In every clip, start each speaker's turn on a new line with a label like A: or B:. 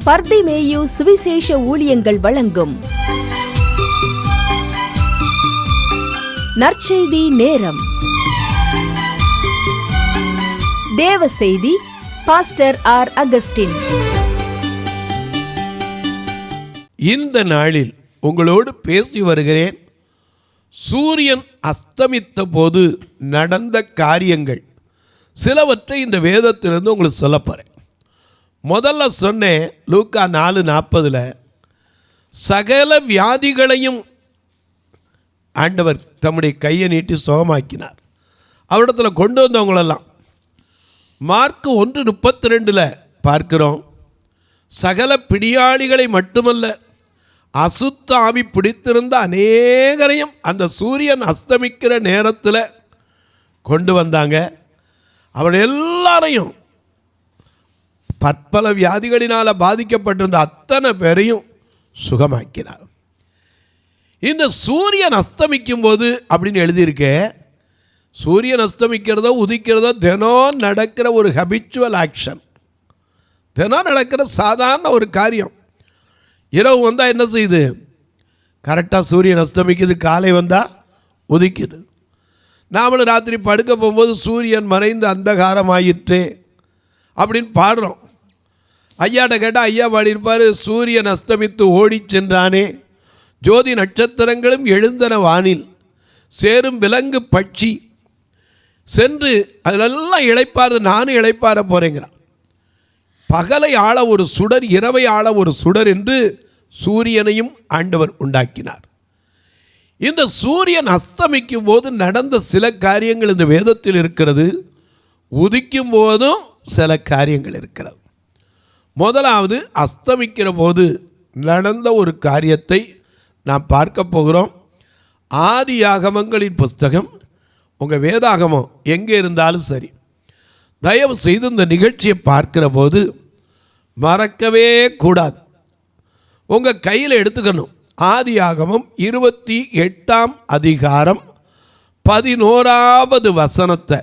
A: பர்திமேயு சுவிசேஷ ஊழியங்கள் வழங்கும் நற்செய்தி நேரம். தேவ செய்தி பாஸ்டர் ஆர். அகஸ்டின்.
B: இந்த நாளில் உங்களோடு பேசி வருகிறேன். சூரியன் அஸ்தமித்த போது நடந்த காரியங்கள் சிலவற்றை இந்த வேதத்திலிருந்து உங்களுக்கு சொல்லப்போறேன். முதல்ல சொன்னேன், லூக்கா 4:40 சகல வியாதிகளையும் ஆண்டவர் தம்முடைய கையை நீட்டி சுகமாக்கினார். அவரிடத்தில் கொண்டு வந்தவங்களெல்லாம். மார்க் 1:32 பார்க்கிறோம், சகல பிடியாளிகளை மட்டுமல்ல, அசுத்த ஆவி பிடித்திருந்த அநேகரையும் அந்த சூரியன் அஸ்தமிக்கிற நேரத்தில் கொண்டு வந்தாங்க. அவர் எல்லாரையும் பற்பல வியாதிகளினால் பாதிக்கப்பட்டிருந்த அத்தனை பேரையும் சுகமாக்கினார். இந்த சூரியன் அஸ்தமிக்கும் போது அப்படின்னு எழுதியிருக்க, சூரியன் அஸ்தமிக்கிறதோ உதிக்கிறதோ தினம் நடக்கிற ஒரு ஹபிச்சுவல் ஆக்ஷன், தினம் நடக்கிற சாதாரண ஒரு காரியம். இரவு வந்தால் என்ன செய்யுது? கரெக்டாக சூரியன் அஸ்தமிக்குது, காலை வந்தால் உதிக்குது. நாமளும் ராத்திரி படுக்க போகும்போது சூரியன் மறைந்து அந்தகாரம் ஆயிற்றே அப்படின்னு பாடுறோம். ஐயாட்ட கேட்டால் ஐயா பாடியிருப்பார், சூரியன் அஸ்தமித்து ஓடி சென்றானே, ஜோதி நட்சத்திரங்களும் எழுந்தன வானில், சேரும் விலங்கு பட்சி சென்று அதிலெல்லாம் இளைப்பாரு, நானும் இளைப்பார போகிறேங்கிறான். பகலை ஆள ஒரு சுடர், இரவை ஆள ஒரு சுடர் என்று சூரியனையும் ஆண்டவர் உண்டாக்கினார். இந்த சூரியன் அஸ்தமிக்கும் போது நடந்த சில காரியங்கள் இந்த வேதத்தில் இருக்கிறது. உதிக்கும் போதும் சில காரியங்கள் இருக்கிறது. முதலாவது, அஸ்தமிக்கிற போது நடந்த ஒரு காரியத்தை நாம் பார்க்க போகிறோம். ஆதியாகமங்களின் புஸ்தகம், உங்கள் வேதாகமம் எங்கே இருந்தாலும் சரி, தயவு செய்து இந்த நிகழ்ச்சியை பார்க்கிற போது மறக்கவே கூடாது. உங்கள் கையில் எடுத்துக்கணும். ஆதியாகமம் 28ஆம் அதிகாரம் 11வது வசனத்தை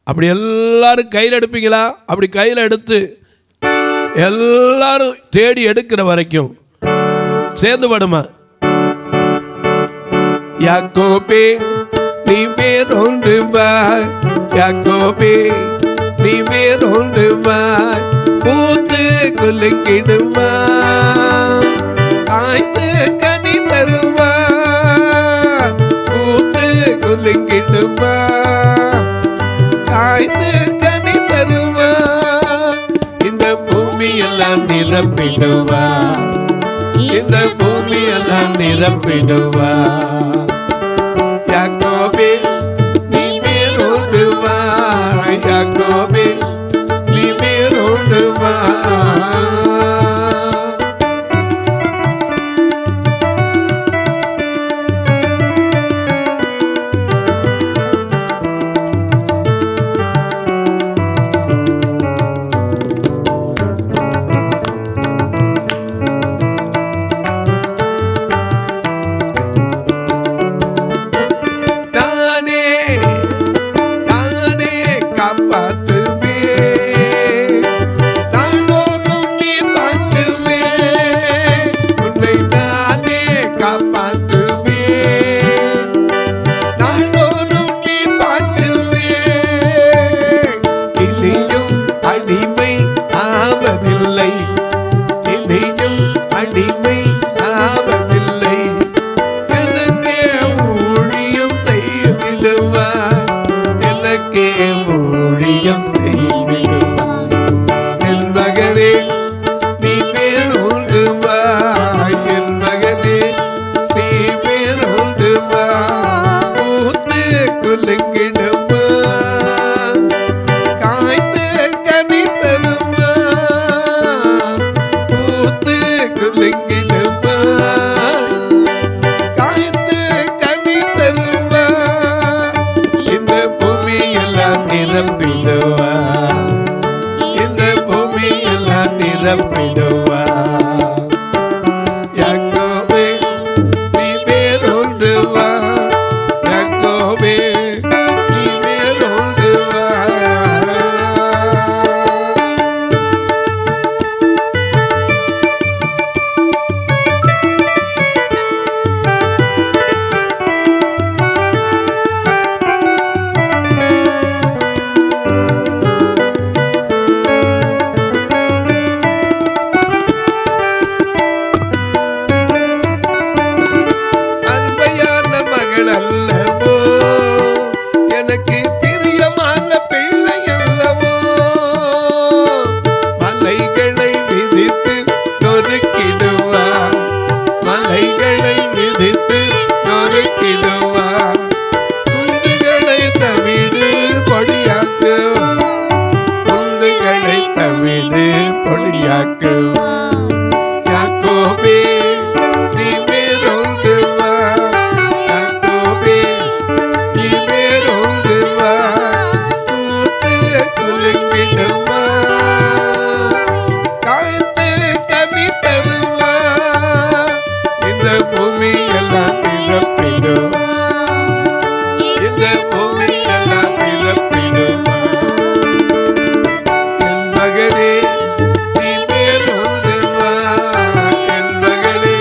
B: அப்படி எல்லாரும் கையில் எடுப்பீங்களா? அப்படி கையில் எடுத்து எல்லாரும் தேடி எடுக்கிற வரைக்கும் சேர்ந்து படுமா? யாக்கோபே நீ வேறொன்று வா, யாக்கோபே நீ வேறொன்று வா, பூத்து குலுங்கிடுவா, காய்த்து கனி தருவா, பூத்து குலுங்கிடுவா, காய்த்து கனி தருவா, இந்த பூமியெல்லாம் நிரப்பிடுவா, இந்த பூமியெல்லாம் நிரப்பிடுவா. யாக்கோபே நீ வேறொன்று வா, யாக்கோபே நீ வேறொன்று வா. நிரப்பிடுவா. யாக்கோபே நீ வேறொன்று வா, யாக்கோபே நீ வேறொன்று வா. வீடு பொடியாக்குவார். யாக்கோபே நீ வேரோடு வா, யாக்கோபே நீ வேரோடு வா, பூத்து குலுங்கிடுவா, காய்த்து கனி தருவா, இந்த பூமி எல்லாம் நிரப்பிடும், இந்த பூமி எல்லாம் நிரப்பிடும். என் மகனே நீ வேரோடு வா, என் மகளே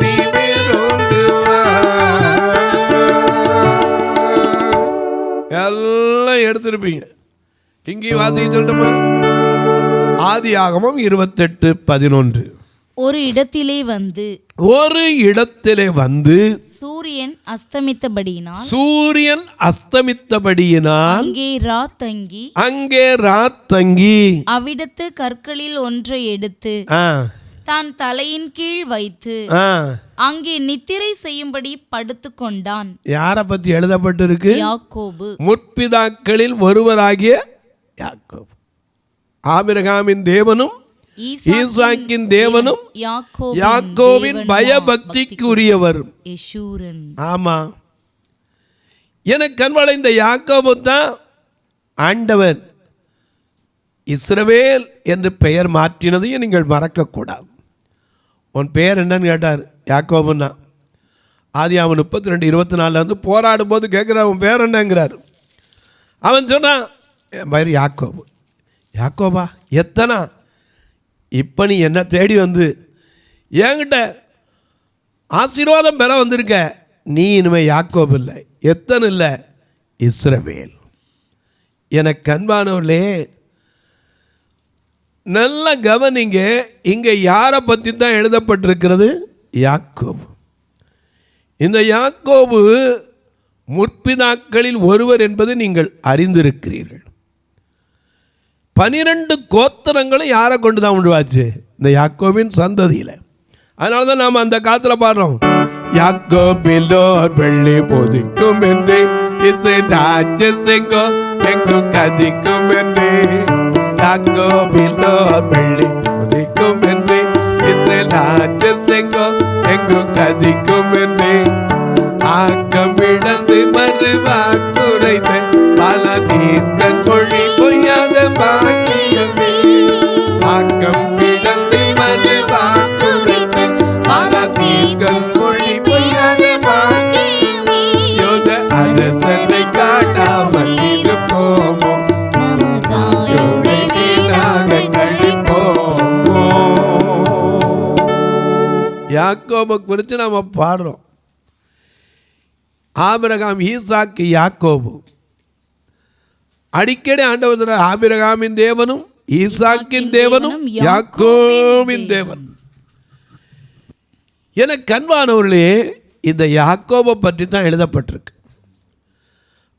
B: நீ வேரோடு வா. எல்லாம் எடுத்திருப்பீங்க. இங்கேயும் வாசிக்க சொல்லட்டுமா? ஆதியாகமம் 28:11.
C: ஒரு இடத்திலே வந்து
B: ஒரு இடத்திலே வந்து
C: சூரியன் அஸ்தமித்தபடியினால்
B: சூரியன் அஸ்தமித்தபடியினால்
C: அங்கே ராத்தங்கி
B: அவ்விடத்து
C: கற்களில் ஒன்றை எடுத்து தான் தலையின் கீழ் வைத்து அங்கே நித்திரை செய்யும்படி படுத்து கொண்டான்.
B: யாரை பத்தி எழுதப்பட்டிருக்கு?
C: யாக்கோபு.
B: முற்பிதாக்களில் ஒருவராகிய யாக்கோபு. ஆபிரகாமின் தேவனும் ஈசாக்கின் தேவனும் யாக்கோவின் பயபக்திக்குரியவர். ஆமா, எனக்கு கண்வாள இந்த யாக்கோபு தான் ஆண்டவர் இஸ்ரவேல் என்று பெயர் மாற்றினதையும் நீங்கள் மறக்கக்கூடாது. உன் பெயர் என்னன்னு கேட்டார். யாக்கோபுன்னா ஆதியாகமம் 32:24 வந்து போராடும் போது கேட்குற உன் பேர் என்னங்கிறார். அவன் சொன்னான் என் பெயர் யாக்கோபு. யாக்கோபா எத்தனா? இப்போ நீ என்ன தேடி வந்து என்கிட்ட ஆசீர்வாதம் பெற வந்திருக்க. நீ இனிமேல் யாக்கோபு இல்லை, எத்தனை இல்லை, இஸ்ரவேல். எனக்கு அன்பானவர்களே, நல்ல கவனிங்க. இங்கே யாரை பற்றி தான் எழுதப்பட்டிருக்கிறது? யாக்கோபு. இந்த யாக்கோபு முற்பிதாக்களில் ஒருவர் என்பது நீங்கள் அறிந்திருக்கிறீர்கள். 12 கோத்திரங்களும் யாரை கொண்டு தான் உருவாச்சு? இந்த யாக்கோபின் சந்ததியில். அதனால தான் நாம் அந்த காலத்தில் பாடுறோம், யாக்கோபிலோர் வெள்ளி போதிக்கும் என்று இசைராஜ செங்கோ எங்கு கதிக்கும் என்று, யாக்கோபிலோர் வெள்ளி போதிக்கும் என்று இசைராஜ செங்கோ எங்கு கதிக்கும் என்று, ஆக்கம் இழந்து மறுவாக்குரைத்து பல தீர்க்கன் மொழி பொய்யாத பாக்கியமே, ஆக்கம் இழந்து மறுவாக்குரைத்து பல தீர்க்கன் மொழி பொய்யாத பாக்கியமே, யோத அரசனை காணாமல் இருப்போமோ, நமதாயோடை வீணாக கழிப்போமோ. யாக்கோபை குறித்து நாம பாடுறோம். ஆபிரகாம், ஈசாக்கு, யாக்கோபு. அடிக்கடி ஆண்டவர் சொல்றார், ஆபிரகாமின் தேவனும் ஈசாக்கின் தேவனும் யாக்கோபின் தேவன். என கண்பானவர்களே, இந்த யாக்கோபை பற்றி தான் எழுதப்பட்டிருக்கு.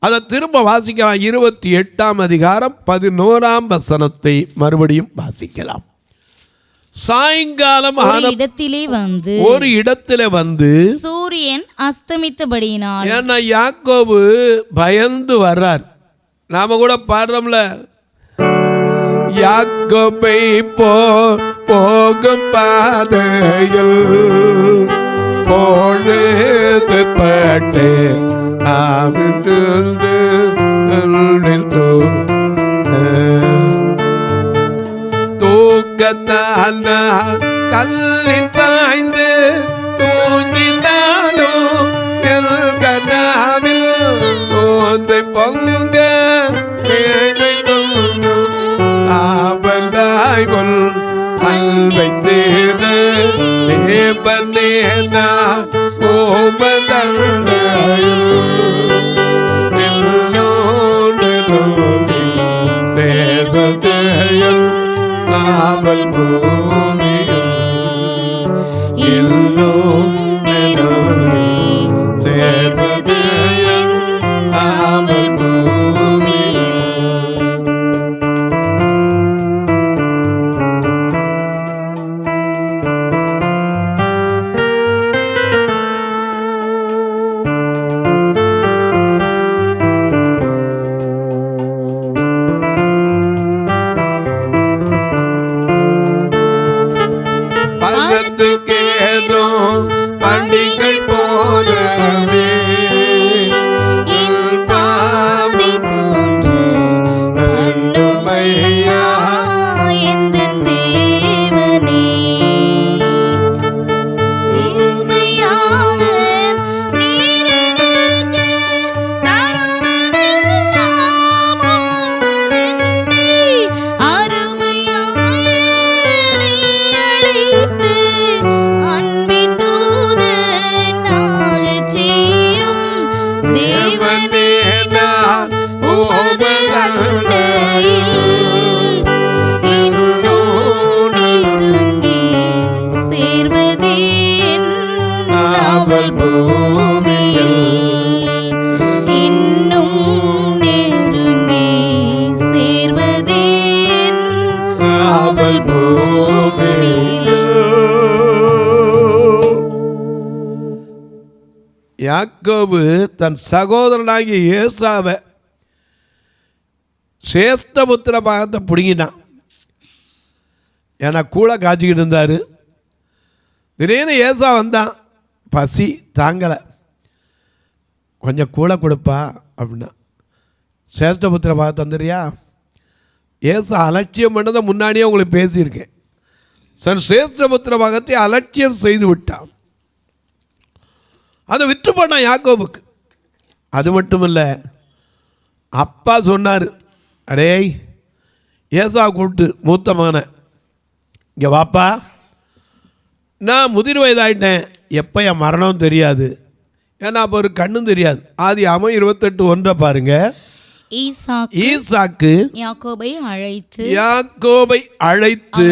B: அதை திரும்ப வாசிக்கலாம். 28ஆம் அதிகாரம் 11ஆம் வசனத்தை மறுபடியும் வாசிக்கலாம். சாயங்காலம் ஒரு இடத்திலே வந்து
C: சூரியன் அஸ்தமித்தபடியினால்,
B: ஏன்னா யாக்கோபு பயந்து வர்றார். நாம கூட பாடுறோம்ல, யாக்கோபை போகும் பாதையில் பொழுது பட்டு தூக்கத்தான கல்லில் சாய்ந்து தூங்கினானோ எல் கனாவில் போதை பொங்க ஆவலாய் கொள் அன்பை சேர தேவனேனா சேர்வதையும் ஆவல் பூமியில் இன்னும் சேர்வதையும் ஆவல் பூமியில். காற்றுக்கேறும் பண்டிகை போலவே
C: என் பாதை தோன்று பண்ணுமையா எந்தன் தேவனே. இருமையாக நீர் எனக்கு தருவதெல்லாம் உமதென்றே. அருமையாய் என்னை அழைத்து அன்பின் தூதனாகச் செய்யும் தேவனே, நான் உமது அண்டையில் இன்னும் நெருங்கி சேர்வதே என் நாவல் பூமியில். இன்னும் நெருங்கி சேர்வதே என் நாவல் பூமியில்.
B: யாக்கோபு தன் சகோதரனாகிய ஏசாவை சேஷ்டபுத்திர பாகத்தை பிடுங்கினான். ஏன்னா கூட காய்ச்சிக்கிட்டு இருந்தார். திடீர்னு ஏசா வந்தான், பசி தாங்கலை, கொஞ்சம் கூட கொடுப்பா அப்படின்னா. சேஷ்டபுத்திர பாகத்தை தந்துறியா? ஏசா அலட்சியம் பண்ணதை முன்னாடியே உங்களுக்கு பேசியிருக்கேன். சார், சேஷ்டபுத்திர பாகத்தை அலட்சியம் செய்து விட்டான். அதை விற்று போனான் யாக்கோபுக்கு. அது மட்டும் இல்லை, அப்பா சொன்னார், அடேய் ஏசா கூப்பிட்டு மூத்த மகனை, இங்கே வாப்பா, நான் முதிர் வயதாயிட்டேன், எப்போ என் மரணம் தெரியாது, ஏன்னா அப்போ ஒரு கண்ணும் தெரியாது. ஆதியாகமம் 28:1 பாருங்க. ஈசாக்கு
C: யாக்கோபை
B: அழைத்து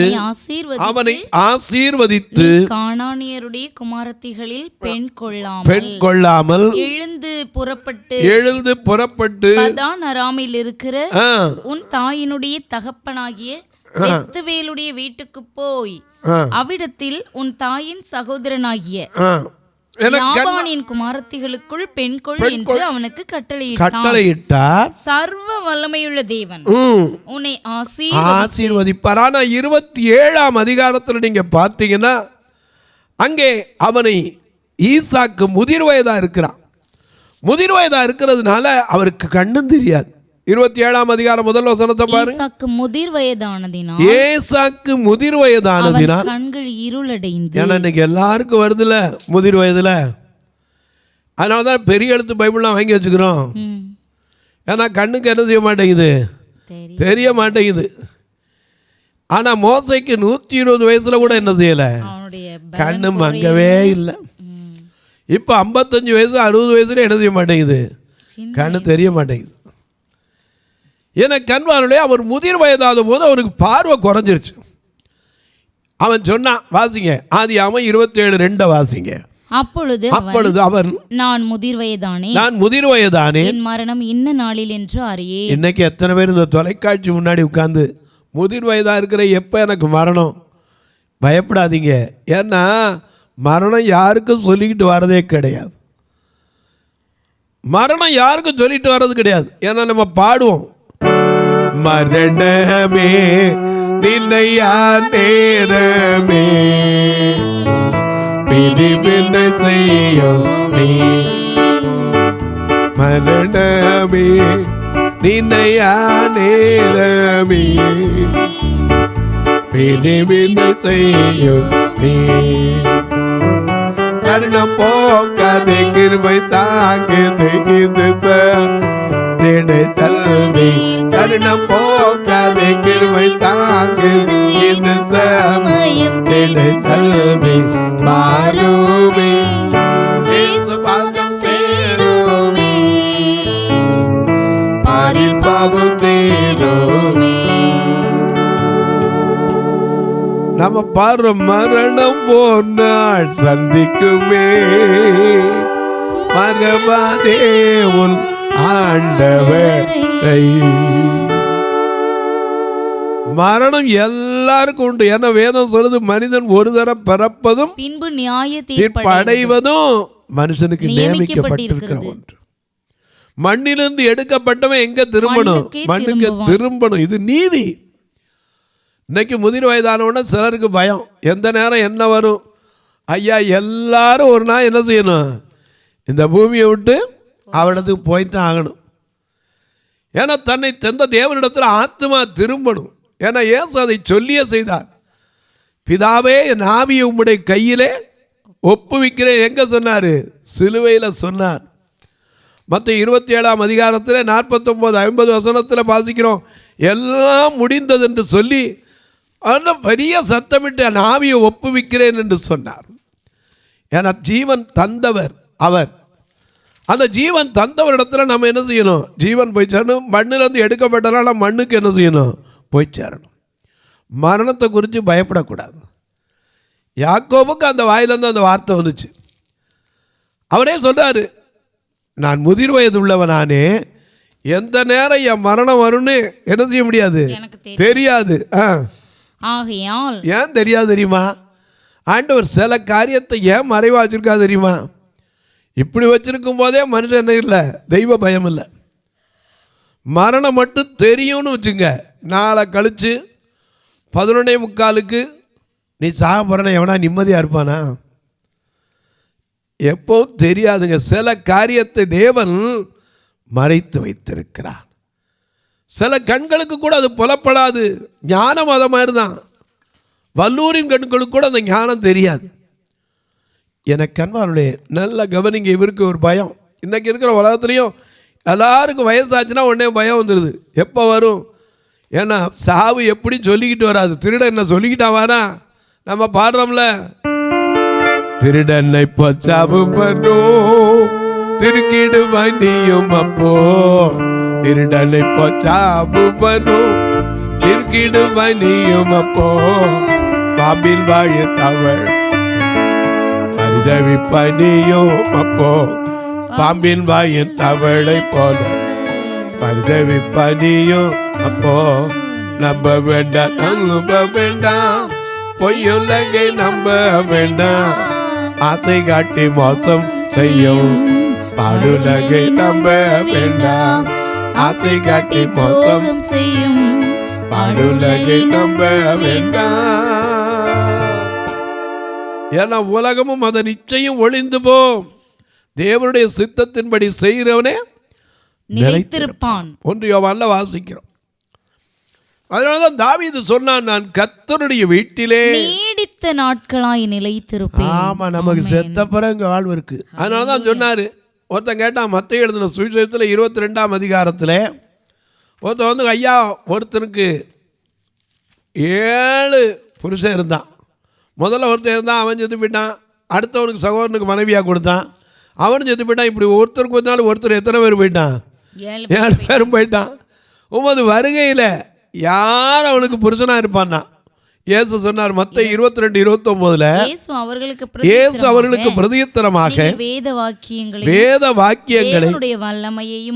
B: அவனை ஆசீர்வதித்து
C: கானானியருடைய குமாரத்திகளில் பெண்
B: கொள்ளாமல் எழுந்து புறப்பட்டு
C: பதான் அராமில் இருக்கிற உன் தாயினுடைய தகப்பனாகிய பெத்துவேலுடைய வீட்டுக்கு போய் அவ்விடத்தில் உன் தாயின் சகோதரனாகிய லாபானின் குமாரத்திகளுக்குள் பெண் கொள் என்று அவனுக்கு கட்டளையிட்டார். சர்வ வல்லமையுள்ள தேவன் உன்னை
B: ஆசீர்வதிப்பார். ஆனா 27ஆம் அதிகாரத்தில் நீங்க பார்த்தீங்கன்னா, அங்கே அவனை ஈசாக்கு முதிர் வயதா இருக்கிறான். முதிர் வயதா இருக்கிறதுனால அவருக்கு கண்ணும் தெரியாது. 27ஆம் அதிகாரம் முதல் வசனத்தை பாருங்க.
C: ஈசாக்கு முதிர் வயதானதினால் கண்கள் இருளடைந்து.
B: ஏன்னா இன்னைக்கு எல்லாருக்கும் வருதுல முதிர் வயதுல. அதனாலதான் பெரிய எழுத்து பைபிள்லாம் வாங்கி வச்சுக்கிறோம். ஏன்னா கண்ணுக்கு என்ன செய்ய மாட்டேங்குது, தெரிய மாட்டேங்குது. ஆனா மோசைக்கு 120 வயசுல கூட என்ன செய்யல, கண்ணு மங்கவே இல்லை. இப்ப 55 வயசு 60 வயசுல என்ன செய்ய மாட்டேங்குது, கண்ணு தெரிய மாட்டேங்குது. ஏன்னா கண்பாருடைய அவர் முதிர் வயதாத போது அவருக்கு பார்வை குறைஞ்சிருச்சு. அவன் சொன்னான், வாசிங்க ஆதியாகமம் 27:2 வாசிங்க.
C: அப்பொழுது அவன் நான் முதிர் வயதானே, என் மரணம் இன்ன நாளில் என்று அறியே.
B: இன்னைக்கு எத்தனை பேர் இந்த தொலைக்காட்சி முன்னாடி உட்கார்ந்து முதிர் வயதா இருக்கிற எப்போ எனக்கு மரணம்? பயப்படாதீங்க. ஏன்னா மரணம் யாருக்கும் சொல்லிக்கிட்டு வர்றதே கிடையாது. மரணம் யாருக்கும் சொல்லிட்டு வர்றது கிடையாது. ஏன்னா நம்ம பாடுவோம், மரணமே நின்னையா நேரமே பிரிவினை செய்யும் நீ, மரணமே நின்னையா நேரமே பிரிவினை செய்யும் நீ, கருணம் போக்காதே கிருபை தாங்குது இது தேடு தல்வி, கருணம் போக்காதே கிருபை தாங்குது இது சமயம் தேடு தல்வி, மாறுமே இயேசு பாதம் சேருமே, பாரில் பாவம் தேருமே. நம்ம பாரு, மரணம் போனால் சந்திக்குமே, மறவாதே உன் ஆண்டவரை. மரணம் எல்லாருக்கும் உண்டு. ஏன்னா வேதம் சொல்லுது, மனிதன் ஒரு தரம் பிறப்பதும்
C: பின்பு நியாய
B: தீர்ப்பு அடைவதும் மனுஷனுக்கு நியமிக்கப்பட்டிருக்கிற ஒன்று. மண்ணிலிருந்து எடுக்கப்பட்டவன் எங்க திரும்பணும்? மண்ணுக்கு திரும்பணும். இது நீதி. இன்னைக்கு முதிர் வயதானவுடனே சிலருக்கு பயம், எந்த நேரம் என்ன வரும். ஐயா, எல்லாரும் ஒரு நாள் என்ன செய்யணும், இந்த பூமியை விட்டு அவனிடத்துக்கு போய்த்தான் ஆகணும். ஏன்னா தன்னை தந்த தேவனிடத்தில் ஆத்மா திரும்பணும். ஏன்னா இயேசு அதை சொல்லியே செய்தார். பிதாவே, என் ஆவியை உம்முடைய கையிலே ஒப்புவிக்கிறேன். எங்கே சொன்னார்? சிலுவையில் சொன்னார். மற்ற 27ஆம் அதிகாரத்தில் 49-50 வசனத்தில் வாசிக்கிறோம், எல்லாம் முடிந்தது என்று சொல்லி அந்த பெரிய சத்தமிட்டு என் ஆவியை ஒப்புவிக்கிறேன் என்று சொன்னார். ஏன்னா ஜீவன் தந்தவர் அவர். அந்த ஜீவன் தந்தவர் இடத்துல நம்ம என்ன செய்யணும்? ஜீவன் போய் சேரணும். மண்ணிலிருந்து எடுக்கப்பட்டனால மண்ணுக்கு என்ன செய்யணும்? போய் சேரணும். மரணத்தை குறித்து பயப்படக்கூடாது. யாக்கோபுக்கு அந்த வாயிலிருந்து அந்த வார்த்தை வந்துச்சு. அவரே சொல்றாரு, நான் முதிர் வயது உள்ளவனானே, எந்த நேரம் என் மரணம் வரும்னு என்ன செய்ய முடியாது, தெரியாது.
C: ஆகையால்
B: ஏன் தெரியாது தெரியுமா? ஆண்டவர் சில காரியத்தை ஏன் மறைவா வச்சிருக்கா தெரியுமா? இப்படி வச்சிருக்கும் போதே மனுஷன் என்ன இல்லை, தெய்வ பயம் இல்லை. மரணம் மட்டும் தெரியும்னு வச்சுங்க, நாளை கழிச்சு 11:45 நீ சாக போறன எவனா நிம்மதியாக இருப்பானா? எப்போ தெரியாதுங்க. சில காரியத்தை தேவன் மறைத்து வைத்திருக்கிறார். சில கண்களுக்கு கூட அது புலப்படாது. ஞானம் அதை மாதிரி தான். வல்லூரின் கண்களுக்கு கூட அந்த ஞானம் தெரியாது. எனக்கு அன்பானுடைய நல்ல கவனிங்க, இவருக்கு ஒரு பயம். இன்றைக்கி இருக்கிற உலகத்துலேயும் எல்லாருக்கும் வயசாச்சுன்னா உடனே பயம் வந்துடுது. எப்போ வரும்? ஏன்னா சாவு எப்படி சொல்லிக்கிட்டு வராது. திருடன் என்ன சொல்லிக்கிட்டா வாரா? நம்ம பாடுறோம்ல, திருடனை சாவு பண்ணும் திருக்கிடு வண்டியும் அப்போ, திருடனை சாவு பண்ணும் திருக்கிடு வண்டியும் அப்போ, பாம்பின் வாழ தவள் பரிதவி பணியும் அப்போ, பாம்பின் வாயின் தவளை போல பரிதவி பணியும் அப்போ, நம்ப வேண்டாம் நம்ப வேண்டாம், பொய்யுலகை நம்ப வேண்டாம், ஆசை காட்டி மோசம் செய்யும் பாடுலகை நம்ப வேண்டாம், ஆசை காட்டி மோசம் செய்யும் பாடுலகை நம்ப வேண்டாம். ஏன்னா உலகமும் அதை நிச்சயம் ஒளிந்து போம், தேவனுடைய சித்தத்தின்படி செய்கிறவனே நிலைத்திருப்பான். 1 யோவான்ல வாசிக்கிறோம். அதனாலதான் தாவீது சொன்னான், நான் கர்த்தருடைய வீட்டிலே
C: நீடித்த நாட்களாய் நிலைத்திருப்பேன்.
B: ஆமா, நமக்கு செத்த பிறகு வாழ்வு இருக்கு. அதனாலதான் சொன்னாரு. ஒருத்தன் கேட்டான், மத்தேயு எழுதின சுவிசேஷத்தில் 22ஆம் அதிகாரத்தில் ஒருத்தன் வந்து, ஐயா, ஒருத்தனுக்கு 7 புருஷன் இருந்தான். முதல்ல ஒருத்தன் இருந்தான், அவன் செத்து போயிட்டான். அடுத்தவனுக்கு சகோதரனுக்கு மனைவியாக கொடுத்தான், அவனும் செத்து போயிட்டான். இப்படி ஒருத்தருக்கு வந்தாலும் ஒருத்தர் எத்தனை பேர் போயிட்டான்? 7 பேரும் போயிட்டான். உமது வருகையில் யார் அவனுக்கு புருஷனா இருப்பான்னா? இயேசு சொன்னார் மத்தேயு 22:29, இயேசு அவர்களுக்கு பிரதியுத்தரமாக வேத வாக்கியங்களை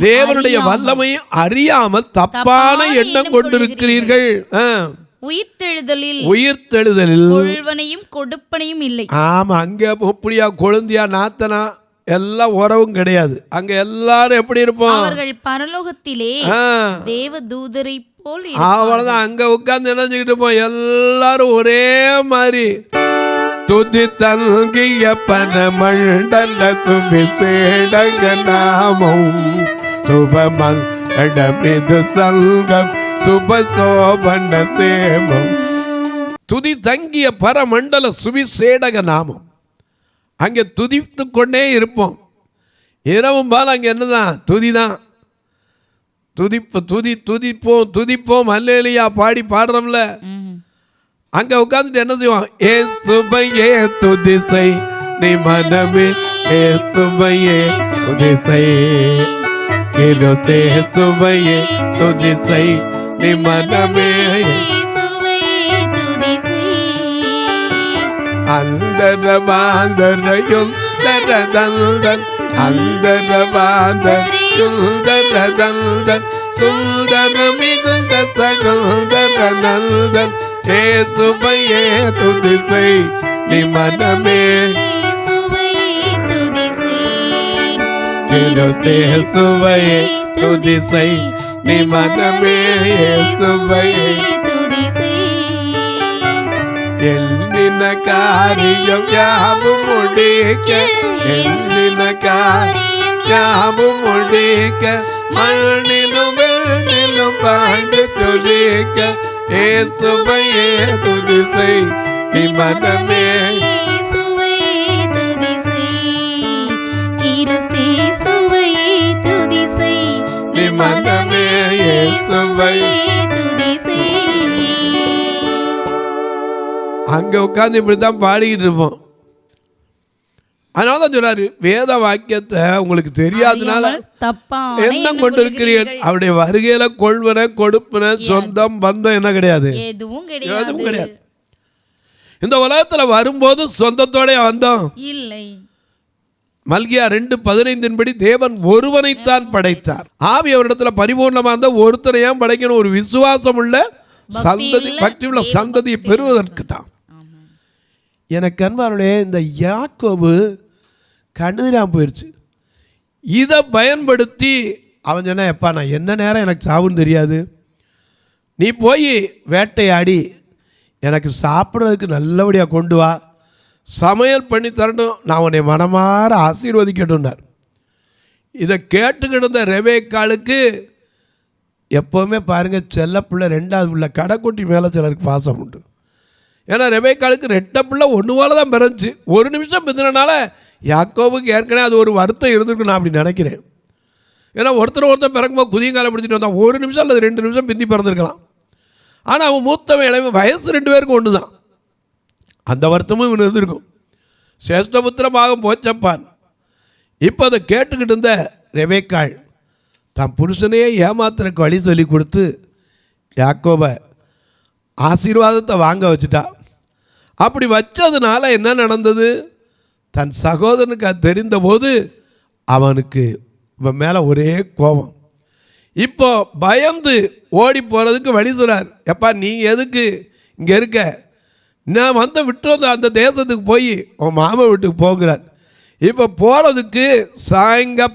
B: தேவனுடைய வல்லமையை அறியாமல் தப்பான எண்ணம் கொண்டிருக்கிறீர்கள். உயிர்த்தெழுதலில்
C: கொள்வனையும் கொடுப்பனையும் இல்லை.
B: ஆமா, அங்க அப்படியா கொழுந்தியா நாத்தனா எல்லாம் உறவும் கிடையாது. அங்க எல்லாரும் எப்படி இருப்போம்?
C: அவர்கள் பரலோகத்திலே தேவதூதரை போல்.
B: அவ்வளவுதான், அங்க உட்கார்ந்து நினைச்சுக்கிட்டு இருப்போம் எல்லாரும் ஒரே மாதிரி. துதி தல்கிய பனமண்டல சுபிசேடங்க நாமம் சுபமல் இடமிது சல்கம் சுபசோபண்ட சேமம். துதி தங்கிய பரமண்டல சுபிசேடக நாமம். அங்கே துதித்து கொண்டே இருப்போம். இரவும் பால் அங்கே என்னதான்? துதி தான். துதிப்போம் அல்லேலூயா பாடி பாடுறோம்ல. அங்கே உட்காந்துட்டு என்ன செய்வோம்? ஏசுபையே துதிசை நீ மனமே, ஏசுபையே துதிசை, ஏசுபையே துதிசை நீ மனமே, அந்தரபாந்தரையும் தரதந்தன், அந்தரபாந்தரையும் தரதந்தன், சுந்தர மிகுந்த சகுந்தர நந்தன், சேசுபையே துதிசை நீ மனமே, சுவையே துதிசை நீ மனமே, சுவையே துதிசை. காரியம் யாவும் முடிக்க, எண்ணின காரியம் யாவும் முடிக்க, மண்ணிலும் வெண்ணிலும் பாண்டு சொல்லிக்க, இயேசுவையே துதி செய் நீ மனமே,
C: இயேசுவையே துதி செய், கிறிஸ்தேசுவையே துதி செய் நீ மனமே, இயேசுவையே துதி செய்.
B: அங்க உட்கார்ந்து இப்படித்தான் பாடிக்கிட்டு இருப்போம். அதனால தான் சொல்றாரு, வேத வாக்கியத்தை உங்களுக்கு தெரியாதனால என்ன கொண்டு இருக்கிறீர்கள், அவருடைய வருகையில கொள்வன கொடுப்பன சொந்தம் பந்தம் என்ன கிடையாது,
C: எதுவும்
B: கிடையாது. இந்த உலகத்துல வரும்போது சொந்தத்தோட வந்தோம்
C: இல்லை.
B: மல்கியா 2:15 தேவன் ஒருவனைத்தான் படைத்தார். ஆவி அவரிடத்துல பரிபூர்ணமா இருந்தா ஒருத்தனை ஏன் படைக்கணும், ஒரு விசுவாசம் உள்ள சந்ததி, பக்தியுள்ள சந்ததியை பெறுவதற்கு தான். எனக்கு அன்பார்களே, இந்த யாக்கோபு கண்ணுதிராம போயிடுச்சு. இதை பயன்படுத்தி அவன் சொன்ன, எப்பா நான் என்ன நேரம் எனக்கு சாவுன்னு தெரியாது, நீ போய் வேட்டையாடி எனக்கு சாப்பிட்றதுக்கு நல்லபடியாக கொண்டு வா, சமையல் பண்ணி தரணும், நான் உன்னை மனமாற ஆசீர்வதிக்கட்டும்னார். இதை கேட்டுக்கிட்டு ரெபேக்காளுக்கு எப்போவுமே பாருங்கள், செல்ல பிள்ளை 2வது பிள்ளை கடைக்குட்டி மேலே சிலருக்கு பாசம் உண்டு. ஏன்னா ரெபேக்காளுக்கு 2 பிள்ளை ஒன்று போல தான் பிறந்துச்சு. ஒரு நிமிஷம் பிறந்தனால யாக்கோபுக்கு ஏற்கனவே அது ஒரு வருத்தம் இருந்திருக்கு, நான் அப்படி நினைக்கிறேன். ஏன்னா ஒருத்தர் பிறக்கும்போது குதியங்காலை பிடிச்சிட்டு வந்தான், 1 நிமிஷம் அல்லது 2 நிமிஷம் பிந்தி பிறந்திருக்கலாம். ஆனால் அவன் மூத்தவன் இளைவன் வயசு 2 பேருக்கும் ஒன்று தான். அந்த வருத்தமும் இவன் இருந்திருக்கும். சேஷ்டபுத்திரமாக போச்சப்பான். இப்போ அதை கேட்டுக்கிட்டு இருந்த ரெபேக்காள் தான் புருஷனையே ஏமாத்துறக்கு வழி சொல்லி கொடுத்து யாக்கோபை ஆசீர்வாதத்தை வாங்க வச்சுட்டா. அப்படி வச்சதுனால என்ன நடந்தது, தன் சகோதரனுக்கு அது தெரிந்தபோது அவனுக்கு இவன் மேலே ஒரே கோபம். இப்போ பயந்து ஓடி போகிறதுக்கு வழி சொல்கிறார். எப்பா நீ எதுக்கு இங்கே இருக்க, நான் விட்டு வந்து அந்த தேசத்துக்கு போய் உன் மாமா வீட்டுக்கு போகிறார். இப்போ போகிறதுக்கு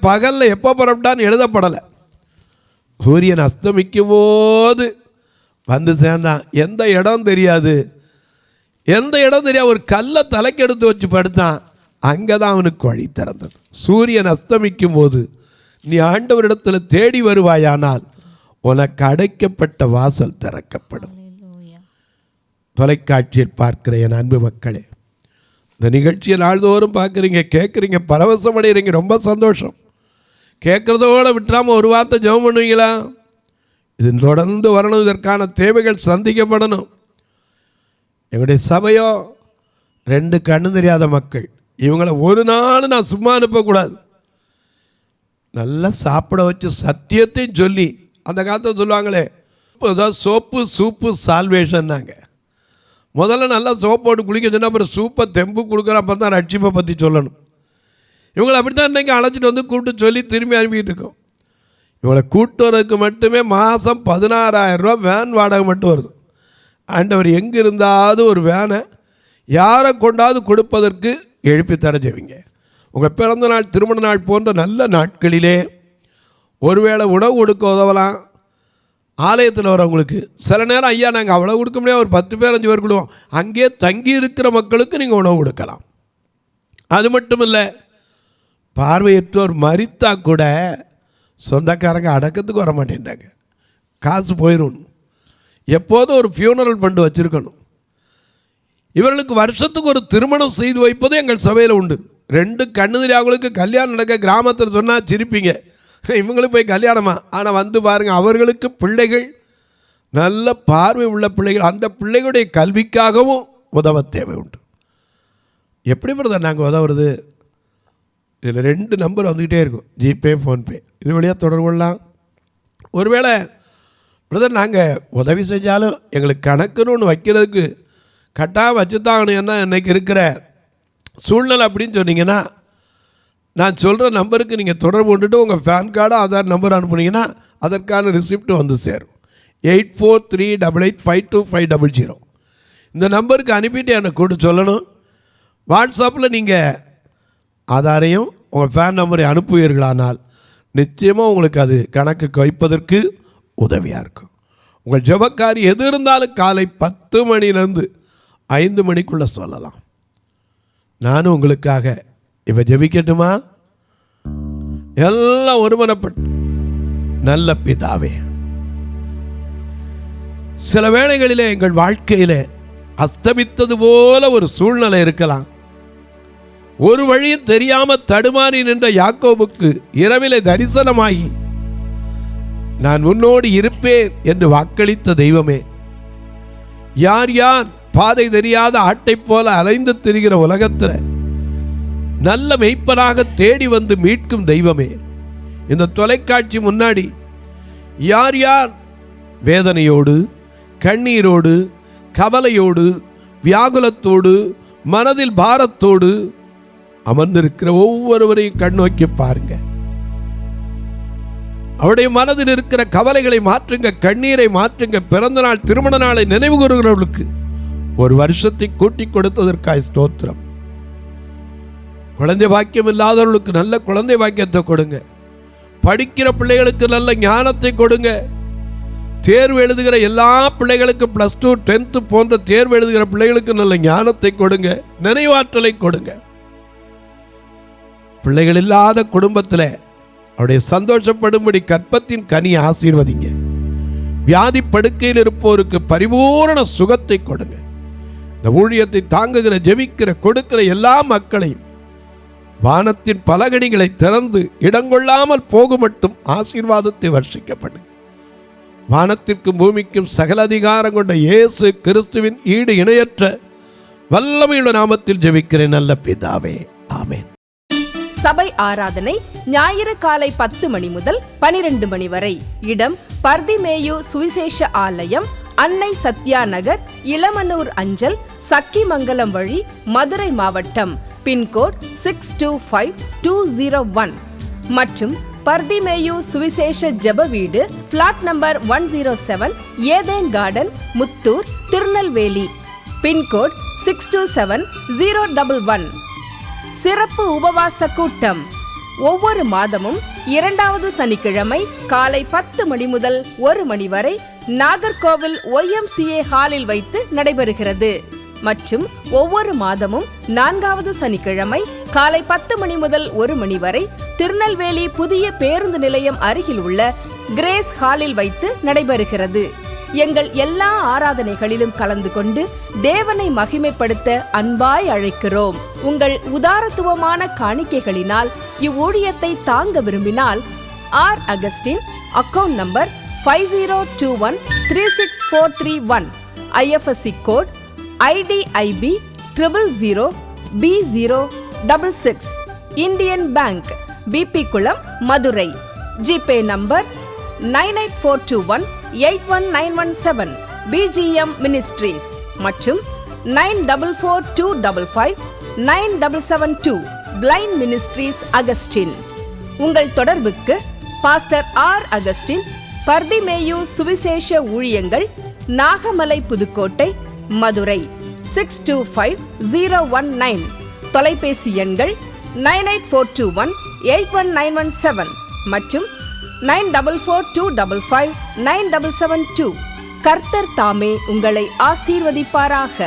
B: பகலில் எப்போ புறப்பட்டான்னு எழுதப்படலை. சூரியன் அஸ்தமிக்கும் போது வந்து சேர்ந்தான். எந்த இடம் தெரியாது, ஒரு கல்லை தலைக்கு எடுத்து வச்சு படுத்தான். அங்கே தான் அவனுக்கு வழி திறந்தது. சூரியன் அஸ்தமிக்கும் போது நீ ஆண்டவரிடத்தில் தேடி வருவாயானால் உனக்கு அடைக்கப்பட்ட வாசல் திறக்கப்படும். தொலைக்காட்சியில் பார்க்கிற என் அன்பு மக்களே, இந்த நிகழ்ச்சியை நாள்தோறும் பார்க்குறீங்க, கேட்குறீங்க, பரவசம் அடைகிறீங்க, ரொம்ப சந்தோஷம். கேட்குறதோடு விட்டுறாமல் ஒரு வார்த்தை ஜெபம் பண்ணுவீங்களா? இது தொடர்ந்து வரணும், இதற்கான தேவைகள் சந்திக்கப்படணும். எங்களுடைய சபையோ 2 கண்ணு தெரியாத மக்கள், இவங்களை ஒரு நாள் நான் சும்மா அனுப்பக்கூடாது. நல்லா சாப்பிட வச்சு சத்தியத்தையும் சொல்லி, அந்த காலத்தில் சொல்லுவாங்களே ஏதாவது சோப்பு சூப்பு சால்வேஷன்னாங்க. முதல்ல நல்லா சோப்பு போட்டு குளிக்க சொன்னால் அப்புறம் சூப்பை தெம்பு கொடுக்குற, அப்போ தான் ரட்சிப்பை பற்றி சொல்லணும். இவங்களை அப்படி தான் இன்றைக்கி அழைச்சிட்டு வந்து கூப்பிட்டு சொல்லி திரும்பி அனுப்பிக்கிட்டு இருக்கோம். இவங்களை கூட்டு வரதுக்கு மட்டுமே மாதம் 16,000 ரூபா வேன் வாடகை மட்டும் வருது. ஆண்டவர் எங்கே இருந்தாவது ஒரு வேனை யாரை கொண்டாவது கொடுப்பதற்கு எழுப்பி தர செய்வீங்க. உங்கள் பிறந்த நாள், திருமண நாள் போன்ற நல்ல நாட்களிலே ஒருவேளை உணவு கொடுக்க உதவலாம். ஆலயத்தில் வரவங்களுக்கு சில நேரம் ஐயா நாங்கள் அவ்வளோ கொடுக்க முடியாது, ஒரு 10 பேர் 5 பேர் கொடுவோம். அங்கேயே தங்கி இருக்கிற மக்களுக்கு நீங்கள் உணவு கொடுக்கலாம். அது மட்டும் இல்லை, பார்வையற்றோர் மரித்தா கூட சொந்தக்காரங்க அடக்கத்துக்கு வர மாட்டேன்றாங்க, காசு போயிடும். எப்போதும் ஒரு ஃபியூனரல் ஃபண்டு வச்சுருக்கணும். இவர்களுக்கு வருஷத்துக்கு ஒரு திருமணம் செய்து வைப்பது எங்கள் சபையில் உண்டு. 2 கண்ணு தெரியாதவங்களுக்கு கல்யாணம் நடக்க கிராமத்தில் சொன்னால் சிரிப்பீங்க, இவங்களுக்கு போய் கல்யாணமா? ஆனால் வந்து பாருங்கள், அவர்களுக்கு பிள்ளைகள் நல்ல பார்வை உள்ள பிள்ளைகள், அந்த பிள்ளைகளுடைய கல்விக்காகவும் உதவ தேவை உண்டு. எப்படி பிரதர் நாங்கள் உதவுறது? இதில் 2 நம்பர் வந்துக்கிட்டே இருக்கும், ஜிபே, ஃபோன்பே, இது வழியாக தொடர்பு கொள்ளலாம். ஒருவேளை பிரதர் நாங்கள் உதவி செஞ்சாலும் எங்களுக்கு கணக்குன்னு ஒன்று வைக்கிறதுக்கு கட்டாயம் வச்சு தான் என்ன இன்றைக்கி இருக்கிற சூழ்நிலை அப்படின்னு சொன்னீங்கன்னா, நான் சொல்கிற நம்பருக்கு நீங்கள் தொடர்பு கொண்டுட்டு உங்கள் பேன் கார்டு, ஆதார் நம்பர் அனுப்புனீங்கன்னா அதற்கான ரிசிப்ட் வந்து சேரும். 8438852500 இந்த நம்பருக்கு அனுப்பிட்டு எனக்கு கூட சொல்லணும். வாட்ஸ்அப்பில் நீங்கள் ஆதாரையும் உங்கள் பேன் நம்பரை அனுப்புவீர்களானால் நிச்சயமாக உங்களுக்கு அது கணக்கு வைப்பதற்கு உதவியாக இருக்கும். உங்கள் ஜெபக்காரி எது இருந்தாலும் காலை 10 மணிலேருந்து 5 மணிக்குள்ளே சொல்லலாம். நானும் உங்களுக்காக இப்போ ஜெபிக்கட்டுமா? எல்லாம் ஒருமனப்பட்டு. நல்ல பிதாவே, சில வேளைகளிலே எங்கள் வாழ்க்கையில் அஸ்தமித்தது போல ஒரு சூழ்நிலை இருக்கலாம். ஒரு வழியும் தெரியாமல் தடுமாறி நின்ற யாக்கோபுக்கு இரவிலே தரிசனமாகி நான் உன்னோடு இருப்பேன் என்று வாக்களித்த தெய்வமே, யார் யார் பாதை தெரியாத ஆட்டைப் போல அலைந்து திரிகிற உலகத்தில் நல்ல மெய்ப்பனாக தேடி வந்து மீட்கும் தெய்வமே, இந்த தொலைக்காட்சி முன்னாடி யார் யார் வேதனையோடு, கண்ணீரோடு, கவலையோடு, வியாகுலத்தோடு, மனதில் பாரத்தோடு அமர்ந்திருக்கிற ஒவ்வொருவரையும் கண்ணோக்கி பாருங்க. அவருடைய மனதில் இருக்கிற கவலைகளை மாற்றுங்க, கண்ணீரை மாற்றுங்க. பிறந்த நாள், திருமண நாளை நினைவு கூறுகிறவர்களுக்கு ஒரு வருஷத்தை கூட்டி கொடுத்ததற்காய் ஸ்தோத்திரம். குழந்தை பாக்கியம் இல்லாதவர்களுக்கு நல்ல குழந்தை பாக்கியத்தை கொடுங்க. படிக்கிற பிள்ளைகளுக்கு நல்ல ஞானத்தை கொடுங்க. தேர்வு எழுதுகிற எல்லா பிள்ளைகளுக்கு +2, 10th போன்ற தேர்வு எழுதுகிற பிள்ளைகளுக்கு நல்ல ஞானத்தை கொடுங்க, நினைவாற்றலை கொடுங்க. பிள்ளைகள் இல்லாத குடும்பத்தில் அவருடைய சந்தோஷப்படும்படி கற்பத்தின் கனியை ஆசீர்வதிங்க. வியாதி படுக்கையில் இருப்போருக்கு பரிபூரண சுகத்தை கொடுங்க. இந்த ஊழியத்தை தாங்குகிற, ஜெபிக்கிற, கொடுக்கிற எல்லா மக்களையும் வானத்தின் பலகணிகளை திறந்து இடங்கொள்ளாமல் போக மட்டும் ஆசீர்வாதத்தை வர்ஷிக்கப்படுங்க. வானத்திற்கும் பூமிக்கும் சகல அதிகாரம் கொண்ட இயேசு கிறிஸ்துவின் ஈடு இணையற்ற வல்லமையுள்ள நாமத்தில் ஜெபிக்கிறேன் நல்ல பிதாவே, ஆமென்.
A: சபை ஆராதனை ஞாயிறு காலை 10 மணி முதல் 12 மணி வரை. இடம் பர்திமேயு சுவிசேஷ ஆலயம், அன்னை சத்யா நகர், இளமனூர் அஞ்சல், சக்கிமங்கலம் வழி, மதுரை மாவட்டம். பின்கோட் 625201 மற்றும் பர்திமேயு சுவிசேஷ ஜெப வீடு, flat number 107, Eden garden, Muthur, Tirunelveli. Pincode 627011. சிறப்பு உபவாச கூட்டம் ஒவ்வொரு மாதமும் 2வது சனிக்கிழமை காலை 10 மணி முதல் 1 மணி வரை நாகர்கோவில் YMCA ஹாலில் வைத்து நடைபெறுகிறது. மற்றும் ஒவ்வொரு மாதமும் 4வது சனிக்கிழமை காலை 10 மணி முதல் 1 மணி வரை திருநெல்வேலி புதிய பேருந்து நிலையம் அருகில் உள்ள கிரேஸ் ஹாலில் வைத்து நடைபெறுகிறது. எங்கள் எல்லா ஆராதனைகளிலும் கலந்து கொண்டு தேவனை மகிமைப்படுத்த அன்பாய் அழைக்கிறோம். உங்கள் உதாரத்துவமான காணிக்கைகளினால் இவ்வூழியத்தை தாங்க விரும்பினால் R. Augustine, account number 5021364331, IFSC code IDIB 000B066, Indian bank, BP Kulam, Madurai. GPay number 9842181917, BGM ministries மற்றும் 9442559772, பிளைண்ட் மினிஸ்ட்ரீஸ் அகஸ்டின். உங்கள் தொடர்புக்கு பாஸ்டர் R. அகஸ்டின், பர்திமேயு சுவிசேஷ ஊழியங்கள், நாகமலை, புதுக்கோட்டை, மதுரை 625019. தொலைபேசி எண்கள் 9842181917 மற்றும் 9442559772. கர்த்தர் தாமே உங்களை ஆசீர்வதிப்பாராக.